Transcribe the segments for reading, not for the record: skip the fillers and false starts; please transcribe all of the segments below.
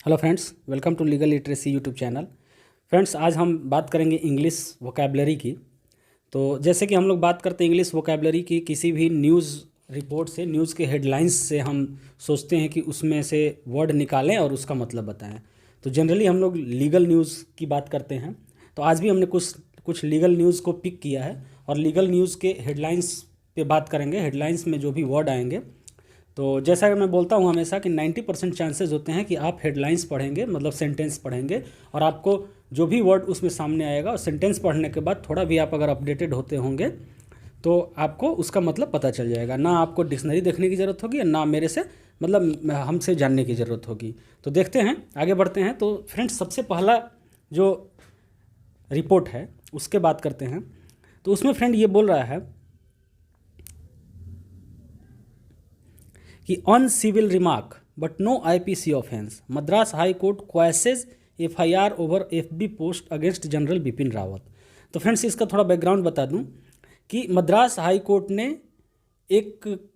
Hello friends, welcome to legal literacy YouTube channel. Friends, आज हम बात करेंगे इंग्लिश वोकैबलरी की। तो जैसे कि हम लोग बात करते हैं इंग्लिश वोकैबलरी की, किसी भी न्यूज़ रिपोर्ट से, न्यूज़ के हेडलाइंस से हम सोचते हैं कि उसमें से वर्ड निकालें और उसका मतलब बताएं। तो जनरली हम लोग लीगल न्यूज़ की बात करते हैं। तो आज भी हमने कुछ लीगल न्यूज़ को पिक किया है और लीगल न्यूज़ के हेडलाइंस पे बात करेंगे। हेडलाइंस में जो भी वर्ड आएंगे, तो जैसा कि मैं बोलता हूँ हमेशा कि 90% चांसेस होते हैं कि आप हेडलाइंस पढ़ेंगे, मतलब सेंटेंस पढ़ेंगे, और आपको जो भी वर्ड उसमें सामने आएगा और सेंटेंस पढ़ने के बाद थोड़ा भी आप अगर अपडेटेड होते होंगे तो आपको उसका मतलब पता चल जाएगा। ना आपको डिक्शनरी देखने की ज़रूरत होगी, ना मेरे से मतलब हमसे जानने की ज़रूरत होगी। तो देखते हैं, आगे बढ़ते हैं। तो फ्रेंड्स, सबसे पहला जो रिपोर्ट है उसके बात करते हैं। तो उसमें फ्रेंड ये बोल रहा है कि on civil remark but no IPC offence, Madras high court quashes FIR over FB post against general Bipin Rawat. तो फ्रेंड्स, इसका थोड़ा बैकग्राउंड बता दूं कि मद्रास हाई कोर्ट ने एक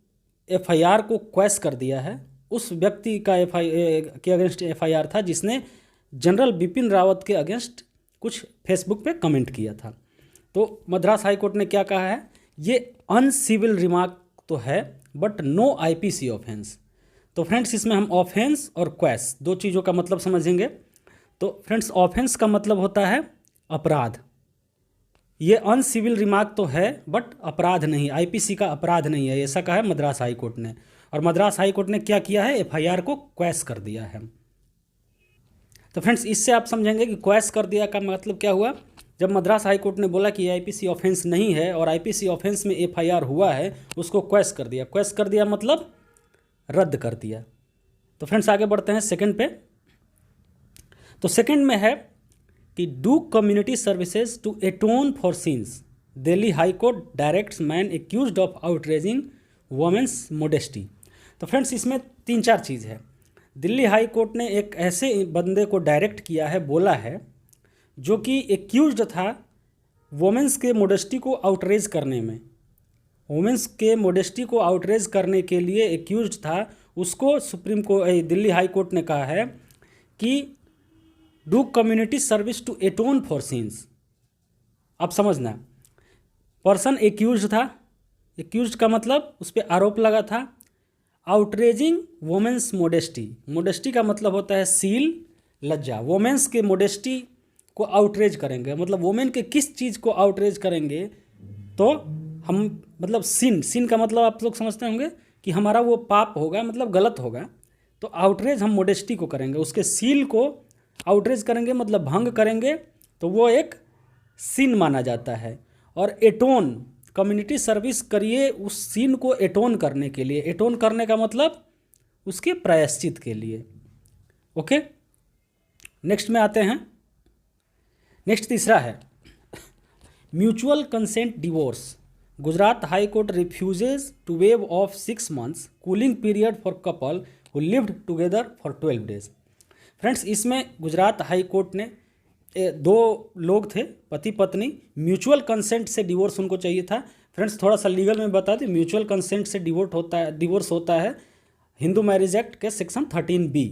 एफआईआर को क्वेश कर दिया है। उस व्यक्ति का के अगेंस्ट एफआईआर था जिसने जनरल बिपिन रावत के अगेंस्ट कुछ फेसबुक पे कमेंट किया था। तो मद्रास हाई कोर्ट ने क्या कहा है, ये अनसिविल रिमार्क तो है बट नो आईपीसी ऑफेंस। तो फ्रेंड्स, इसमें हम ऑफेंस और क्वेश दो चीज़ों का मतलब समझेंगे। तो फ्रेंड्स, ऑफेंस का मतलब होता है अपराध। ये अनसिविल रिमार्क तो है बट अपराध नहीं, आईपीसी का अपराध नहीं है, ऐसा कहा है मद्रास हाई कोर्ट ने। और मद्रास हाई कोर्ट ने क्या किया है, एफआईआर को क्वेश कर दिया है। तो फ्रेंड्स, इससे आप समझेंगे कि क्वेश कर दिया का मतलब क्या हुआ। जब मद्रास हाई कोर्ट ने बोला कि आईपीसी ऑफेंस नहीं है और आईपीसी ऑफेंस में एफआईआर हुआ है, उसको क्वेश कर दिया। क्वेश कर दिया मतलब रद्द कर दिया। तो फ्रेंड्स, आगे बढ़ते हैं सेकंड पे। तो सेकंड में है कि do community services to atone for sins, Delhi high court directs man accused of outraging women's modesty. तो फ्रेंड्स, इसमें 3-4 चीज़ है। दिल्ली हाई कोर्ट ने एक ऐसे बंदे को डायरेक्ट किया है, बोला है, जो कि एक्यूज्ड था वुमेन्स के मोडेस्टी को आउटरेज करने में। वुमेन्स के मोडेस्टी को आउटरेज करने के लिए एक्यूज्ड था। उसको supreme court, Delhi high court ने कहा है कि do community service to atone for sins. अब समझना, पर्सन एक्यूज्ड था, एक्यूज्ड का मतलब उस पर आरोप लगा था। आउटरेजिंग वुमेन्स मोडेस्टी, मोडेस्टी का मतलब होता है सील, लज्जा। वुमेन्स के मोडेस्टी को आउटरेज करेंगे, मतलब वुमेन के किस चीज़ को आउटरेज करेंगे, तो हम मतलब सिन का मतलब आप लोग समझते होंगे कि हमारा वो पाप होगा, मतलब गलत होगा। तो आउटरेज हम मोडेस्टी को करेंगे, उसके सील को आउटरेज करेंगे, मतलब भंग करेंगे, तो वो एक सिन माना जाता है। और एटोन, कम्युनिटी सर्विस करिए उस सीन को एटोन करने के लिए। एटोन करने का मतलब उसके प्रायश्चित के लिए। ओके, नेक्स्ट में आते हैं। नेक्स्ट तीसरा है mutual consent divorce, Gujarat High Court refuses to waive of 6 months cooling period for couple who lived together for 12 days। Friends, इसमें गुजरात हाई कोर्ट ने दो लोग थे, पति पत्नी, म्यूचुअल कंसेंट से डिवोर्स उनको चाहिए था। फ्रेंड्स, थोड़ा सा लीगल में बता दें, म्यूचुअल कंसेंट से डिवोर्स होता है हिंदू मैरिज एक्ट के सेक्शन 13B।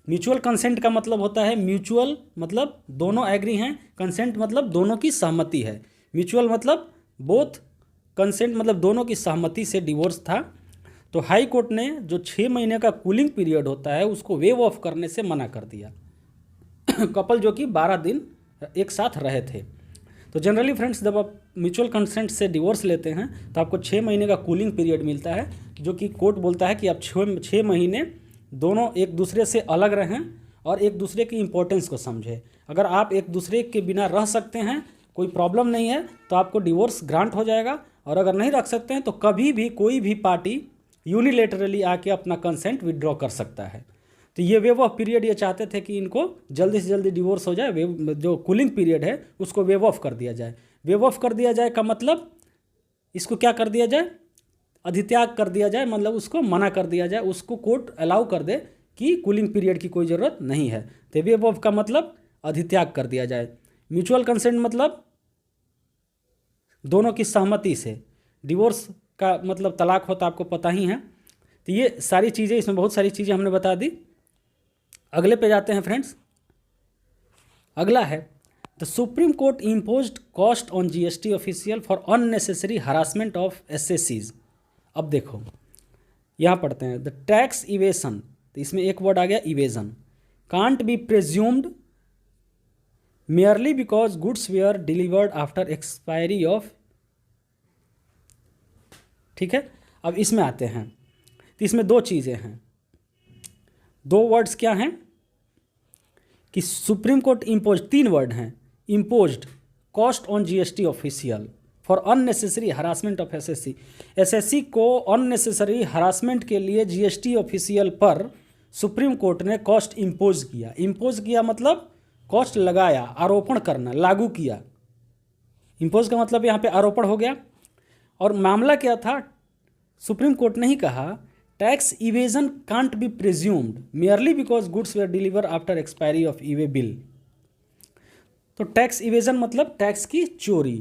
म्यूचुअल कंसेंट का मतलब होता है, म्यूचुअल मतलब दोनों एग्री हैं, कंसेंट मतलब दोनों की सहमति है। म्यूचुअल मतलब बोथ, कंसेंट मतलब दोनों की सहमति से डिवोर्स था। तो हाई कोर्ट ने जो 6 महीने का कूलिंग पीरियड होता है उसको वेव ऑफ करने से मना कर दिया। कपल जो कि 12 दिन एक साथ रहे थे। तो जनरली फ्रेंड्स, जब आप म्यूचुअल कंसेंट से डिवोर्स लेते हैं तो आपको 6 महीने का कूलिंग पीरियड मिलता है, जो कि कोर्ट बोलता है कि आप 6 महीने दोनों एक दूसरे से अलग रहें और एक दूसरे की इम्पोर्टेंस को समझें। अगर आप एक दूसरे के बिना रह सकते हैं, कोई प्रॉब्लम नहीं है, तो आपको डिवोर्स ग्रांट हो जाएगा। और अगर नहीं रख सकते हैं तो कभी भी कोई भी पार्टी यूनिलेटरली आके अपना कंसेंट विड्रॉ कर सकता है। तो ये वेव ऑफ पीरियड ये चाहते थे कि इनको जल्दी से जल्दी डिवोर्स हो जाए, जो कूलिंग पीरियड है उसको वेव ऑफ कर दिया जाए। वेव ऑफ कर दिया जाए का मतलब इसको क्या कर दिया जाए, अधित्याग कर दिया जाए, मतलब उसको मना कर दिया जाए, उसको कोर्ट अलाउ कर दे कि कूलिंग पीरियड की कोई ज़रूरत नहीं है। तो वेव ऑफ का मतलब अधित्याग कर दिया जाए। म्यूचुअल कंसेंट मतलब दोनों की सहमति से। डिवोर्स का मतलब तलाक होता, आपको पता ही है। तो ये सारी चीज़ें, इसमें बहुत सारी चीज़ें हमने बता दी। अगले पे जाते हैं फ्रेंड्स। अगला है the supreme court imposed cost on GST official for unnecessary harassment of assessees. अब देखो यहाँ पढ़ते हैं द टैक्स इवेशन, तो इसमें एक वर्ड आ गया evasion, can't be presumed merely because goods were delivered after expiry of। ठीक है, अब इसमें आते हैं, तो इसमें दो चीज़ें हैं, दो वर्ड्स क्या हैं कि सुप्रीम कोर्ट इम्पोज, तीन वर्ड हैं, imposed cost on GST official for unnecessary harassment of SSC. SSC को अननेसेसरी हरासमेंट के लिए जीएसटी ऑफिशियल पर सुप्रीम कोर्ट ने कॉस्ट इम्पोज किया। इम्पोज किया मतलब कॉस्ट लगाया, आरोपण करना, लागू किया। इम्पोज का मतलब यहाँ पे आरोपण हो गया। और मामला क्या था, सुप्रीम कोर्ट ने ही कहा tax evasion can't be presumed merely because goods were delivered after expiry of e-way bill. तो टैक्स इवेजन मतलब टैक्स की चोरी,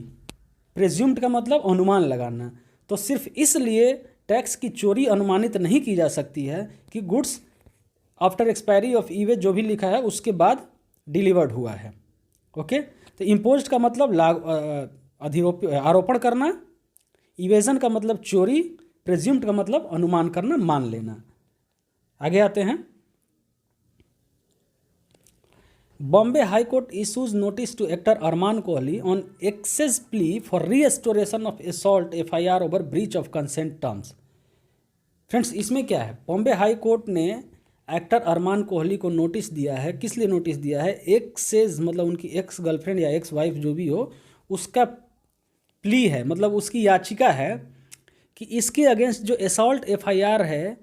प्रिज्यूम्ड का मतलब अनुमान लगाना। तो सिर्फ इसलिए टैक्स की चोरी अनुमानित नहीं की जा सकती है कि goods after expiry of e-way जो भी लिखा है उसके बाद डिलीवर्ड हुआ है। ओके, तो इम्पोज्ड का मतलब आरोपण करना, इवेजन का मतलब चोरी, प्रेज्यूम्ड का मतलब अनुमान करना, मान लेना। आगे आते हैं, Bombay high court issues notice to actor Arman Kohli on ex's plea for restoration of assault FIR over breach of consent terms. Friends इसमें क्या है, बॉम्बे हाई कोर्ट ने एक्टर अरमान कोहली को नोटिस दिया है। किस लिए नोटिस दिया है, एक्सेस मतलब उनकी एक्स गर्लफ्रेंड या एक्स वाइफ जो भी हो, उसका प्ली है, मतलब उसकी याचिका है कि इसके अगेंस्ट जो असॉल्ट एफआईआर है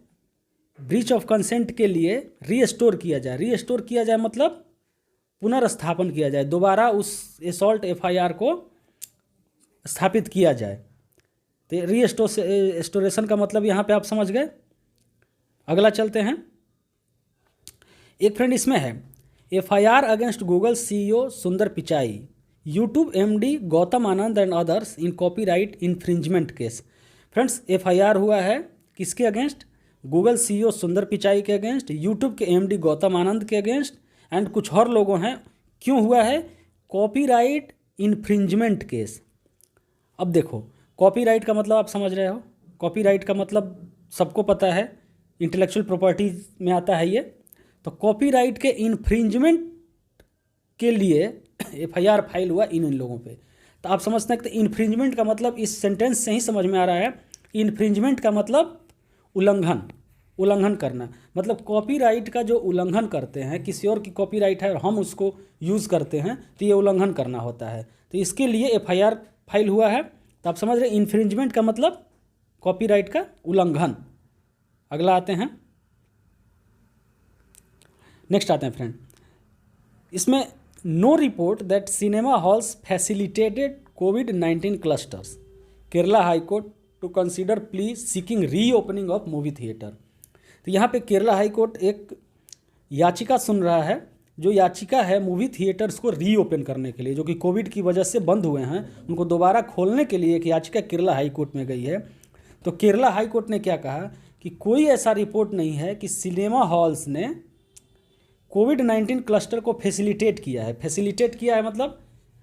ब्रीच ऑफ कंसेंट के लिए रीस्टोर किया जाए। रीस्टोर किया जाए मतलब पुनर्स्थापन किया जाए, दोबारा उस असॉल्ट एफआईआर को स्थापित किया जाए। तो रीस्टोरेशन का मतलब यहाँ पे आप समझ गए। अगला चलते हैं, एक फ्रेंड इसमें है एफआईआर अगेंस्ट गूगल सीईओ सुंदर Pichai, YouTube MD Gautam Anand and others in copyright infringement case. Friends FIR हुआ है किसके अगेंस्ट, गूगल सीईओ सुंदर पिचाई के अगेंस्ट, यूट्यूब के एमडी गौतम आनंद के अगेंस्ट एंड कुछ और लोगों हैं। क्यों हुआ है, कॉपीराइट इन्फ्रिंजमेंट केस। अब देखो कॉपीराइट का मतलब आप समझ रहे हो, कॉपीराइट का मतलब सबको पता है, इंटेलेक्चुअल प्रॉपर्टी में आता है ये। तो कॉपीराइट के इन्फ्रिंजमेंट के लिए एफआईआर फाइल हुआ इन लोगों पे। तो आप समझ सकते हैं इन्फ्रिंजमेंट का मतलब इस सेंटेंस से ही समझ में आ रहा है, इन्फ्रिंजमेंट का मतलब उल्लंघन, उल्लंघन करना। मतलब कॉपीराइट का जो उल्लंघन करते हैं, किसी और की कॉपीराइट है और हम उसको यूज़ करते हैं, तो ये उल्लंघन करना होता है। तो इसके लिए एफआईआर फाइल हुआ है। तो आप समझ रहे हैं इन्फ्रिंजमेंट का मतलब कॉपीराइट का उल्लंघन। अगला आते हैं, नेक्स्ट आते हैं फ्रेंड, इसमें no report that cinema halls facilitated कोविड-19 clusters, Kerala High Court to consider plea seeking reopening of movie theatre. तो यहाँ पे केरला हाई कोर्ट एक याचिका सुन रहा है, जो याचिका है मूवी थिएटर्स को रीओपन करने के लिए, जो कि कोविड की वजह से बंद हुए हैं, उनको दोबारा खोलने के लिए एक याचिका केरला हाई कोर्ट में गई है। तो केरला हाई कोर्ट ने क्या कहा कि कोई ऐसा रिपोर्ट नहीं है कि सिनेमा हॉल्स ने कोविड-19 क्लस्टर को फैसिलिटेट किया है। फैसिलिटेट किया है मतलब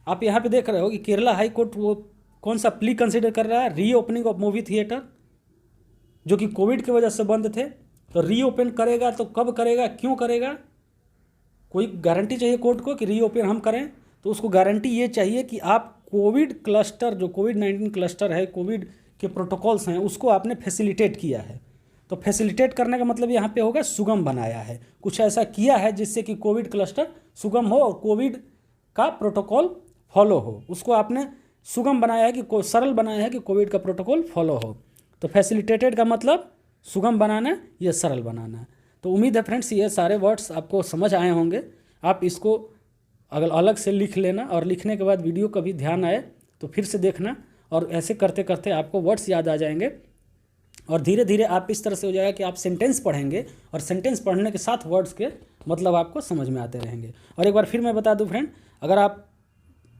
आप यहाँ पे देख रहे हो कि केरला हाई कोर्ट वो कौन सा प्ली कंसिडर कर रहा है, रीओपनिंग ऑफ मूवी थिएटर, जो कि कोविड की वजह से बंद थे। तो रीओपन करेगा तो कब करेगा, क्यों करेगा, कोई गारंटी चाहिए कोर्ट को कि रीओपन हम करें। तो उसको गारंटी ये चाहिए कि आप कोविड क्लस्टर, जो कोविड-19 क्लस्टर है, कोविड के प्रोटोकॉल्स हैं, उसको आपने फैसिलिटेट किया है। तो फैसिलिटेट करने का मतलब यहाँ पे होगा सुगम बनाया है, कुछ ऐसा किया है जिससे कि कोविड क्लस्टर सुगम हो और कोविड का प्रोटोकॉल फॉलो हो, उसको आपने सुगम बनाया है, कि सरल बनाया है कि कोविड का प्रोटोकॉल फॉलो हो। तो फैसिलिटेटेड का मतलब सुगम बनाना या सरल बनाना। तो उम्मीद है फ्रेंड्स ये सारे वर्ड्स आपको समझ आए होंगे। आप इसको अगर अलग से लिख लेना और लिखने के बाद वीडियो कभी ध्यान आए तो फिर से देखना, और ऐसे करते करते आपको वर्ड्स याद आ जाएंगे और धीरे धीरे आप इस तरह से हो जाएगा कि आप सेंटेंस पढ़ेंगे और सेंटेंस पढ़ने के साथ वर्ड्स के मतलब आपको समझ में आते रहेंगे। और एक बार फिर मैं बता दूं फ्रेंड, अगर आप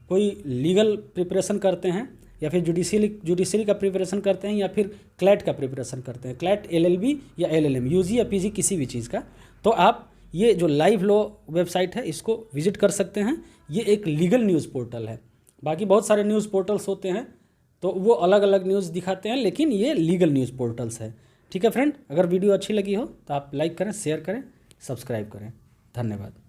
कोई लीगल प्रिपरेशन करते हैं या फिर जुडिशरी का प्रिपरेशन करते हैं या फिर क्लैट का प्रिपरेशन करते हैं, क्लैट LLB या LLM, UG या PG किसी भी चीज़ का, तो आप ये जो लाइव लॉ वेबसाइट है इसको विजिट कर सकते हैं। ये एक लीगल न्यूज़ पोर्टल है। बाकी बहुत सारे न्यूज़ पोर्टल्स होते हैं तो वो अलग अलग न्यूज़ दिखाते हैं, लेकिन ये लीगल न्यूज़ पोर्टल्स है। ठीक है फ्रेंड, अगर वीडियो अच्छी लगी हो तो आप लाइक करें, शेयर करें, सब्सक्राइब करें। धन्यवाद।